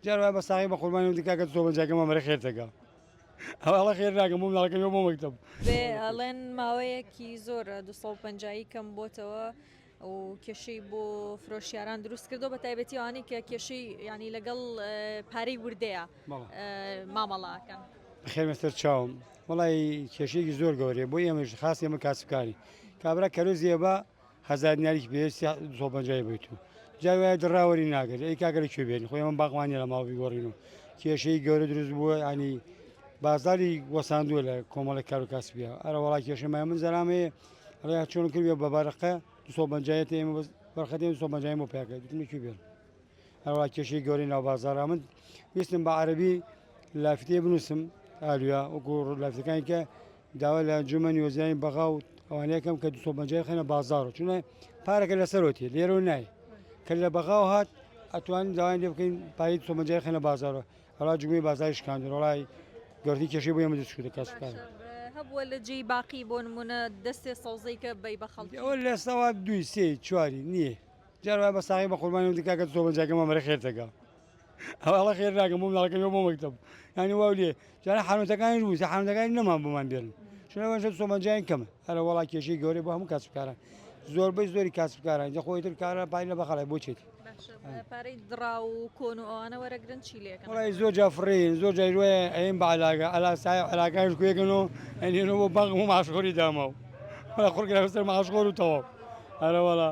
جار بە ساغی بە قوربانی دیکە سۆبەنجاکەمە مەرە خێرتەکە ئەوڵە خێر ناکەم بۆ مناڵەکەم بۆ مەکتەب بێ ئەڵێن ماوەیەکی زۆر 250 کەم بۆتەوە و کێشەی بۆ فرۆشیاران دروست کردو بە تایبەتی ئەوانەی کە کێشەی ینی لەگەڵ پارەی وردەیە مامەڵاکەن بەخێر مەستەر چاوم وڵی کێشەیەکی زۆر گەورەیە بۆ ئێمەش خاص ئێمە کاسبکاری کابرا کەرۆزیە بە هەزار دیناریکی پێ 250 بیت و جاوایە دڕاوەری ناگەێت ئەی کاگەری کوێ بێن خۆی ئەمە باقوانە لە ماڵی گۆڕین و کێشەی گەورە دروست بووە ینی بازاری وەساندووە لە کۆمەڵی کار و کاسبیە ئەرە وڵی کێشەمای من زەرامەیە ڕێ چۆن کردێ بە بارەقە 250 ئێمە بەرخەتێن 250 بۆ پیاکە دوتمی بێن هەروە کێشەی گەوری ناو بازارە من ویستم بە عەربی لافتێ بنووسم ئالویا وەکو لافتەکانی کە داوا لە ئەنجومەنی وەزیانی بەغا و ئەوانەیەکەم کە 250 خێنە بازارەوە چونە پارەکە لەسەرۆتی لێرە نای کە لە بەغاو هات ئەتوانین داوای لێ بکەین پایی 250 خێنە بازارەوە هەڵا جوگوی بازاری شکاندن وڵی گەوردی کێشەی بۆ ئێمە دەستکردە کەسبکار هەبووە لە جێی باقی بۆ نمونە دەستێ سەوزەی کە بەی بە خەڵکی ئەوە لەستەوا دوی سێ چواری نییە جار بە ساغی بە قوربانی دیکە 250 مەرە خێرتەکە ئەوڵە خێر ناکەم بۆ مناڵەکەم بۆ مەکتەب ینی وا لێ جارە حانوتەکانی رووسە حانوتەکانی نەمان بۆمان بێن چونەوەش 250 کەمە هەرە وڵا کێشەی گەورەی بۆ هەموو کاسبکاران زۆربەی زۆری کاسبکاران جە خۆی تر کارە پای لە بەخەڵای بۆ چێتی پارەی دڕا و کۆن و ئەوانە وەرەگرن چی لێکن وڵی زۆر جافڕین زۆر جایروێ ئەین بە علاگە ئەلا سای علاکانش کوێکەنەوە ئەنێنەوە بۆ بەنگ و ماشخۆری داماوە وڵا خوڕگرا بەسەر ماشخۆر و تەواو هەرە وڵا